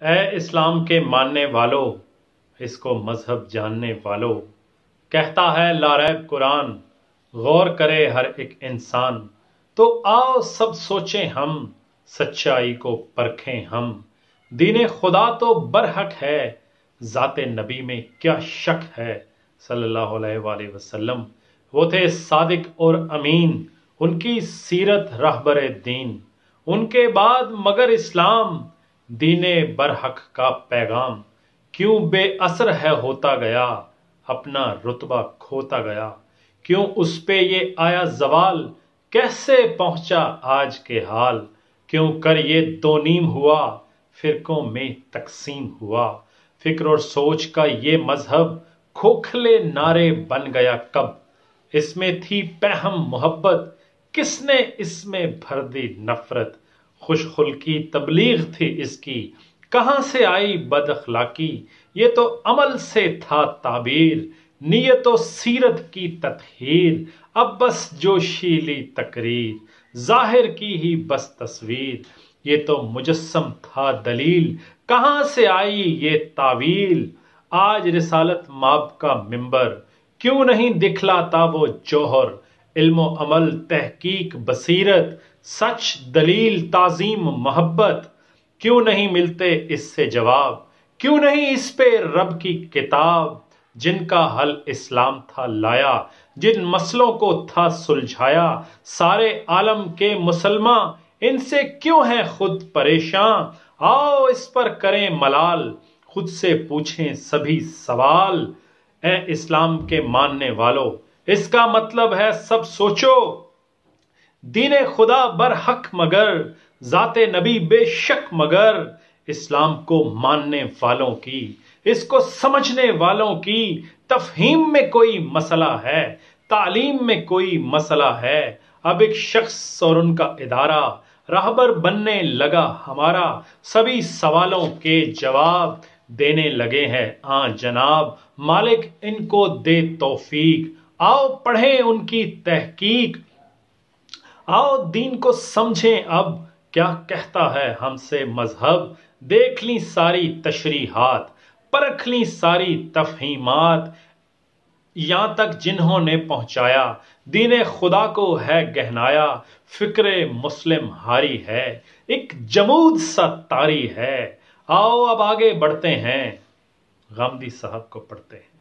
اے اسلام کے ماننے والو، اس کو مذہب جاننے والو، کہتا ہے لاریب قرآن، غور کرے ہر ایک انسان۔ تو آؤ سب سوچیں ہم، سچائی کو پرکھیں ہم۔ دین خدا تو برحق ہے، ذات نبی میں کیا شک ہے، صلی اللہ علیہ وآلہ وسلم۔ وہ تھے صادق اور امین، ان کی سیرت رہبر دین۔ ان کے بعد مگر اسلام، دین برحق کا پیغام کیوں بے اثر ہے ہوتا گیا، اپنا رتبہ کھوتا گیا؟ کیوں اس پہ یہ آیا زوال، کیسے پہنچا آج کے حال؟ کیوں کر یہ دو نیم ہوا، فرقوں میں تقسیم ہوا؟ فکر اور سوچ کا یہ مذہب کھوکھلے نعرے بن گیا کب؟ اس میں تھی پہم محبت، کس نے اس میں بھر دی نفرت؟ خوش خلقی تبلیغ تھی اس کی، کہاں سے آئی بد اخلاقی؟ یہ تو عمل سے تھا تعبیر، نیت و سیرت کی تطہیر۔ اب بس جوشیلی تقریر، ظاہر کی ہی بس تصویر۔ یہ تو مجسم تھا دلیل، کہاں سے آئی یہ تعویل؟ آج رسالت مآب کا منبر، کیوں نہیں دکھلاتا وہ جوہر؟ علم و عمل، تحقیق، بصیرت، سچ، دلیل، تعظیم، محبت، کیوں نہیں ملتے اس سے جواب؟ کیوں نہیں اس پہ رب کی کتاب؟ جن کا حل اسلام تھا لایا، جن مسئلوں کو تھا سلجھایا، سارے عالم کے مسلمان ان سے کیوں ہیں خود پریشان؟ آؤ اس پر کریں ملال، خود سے پوچھیں سبھی سوال۔ اے اسلام کے ماننے والو، اس کا مطلب ہے سب سوچو، دین خدا برحق مگر، ذات نبی بے شک مگر۔ اسلام کو ماننے والوں کی، اس کو سمجھنے والوں کی تفہیم میں کوئی مسئلہ ہے، تعلیم میں کوئی مسئلہ ہے۔ اب ایک شخص اور ان کا ادارہ راہبر بننے لگا ہمارا، سبھی سوالوں کے جواب دینے لگے ہیں جناب۔ مالک ان کو دے توفیق، آؤ پڑھیں ان کی تحقیق، آؤ دین کو سمجھیں اب کیا کہتا ہے ہم سے مذہب۔ دیکھ لیں ساری تشریحات، پرکھ لیں ساری تفہیمات، یہاں تک جنہوں نے پہنچایا دین خدا کو ہے گہنایا۔ فکر مسلم ہاری ہے، ایک جمود سا طاری ہے۔ آؤ اب آگے بڑھتے ہیں، غامدی صاحب کو پڑھتے ہیں۔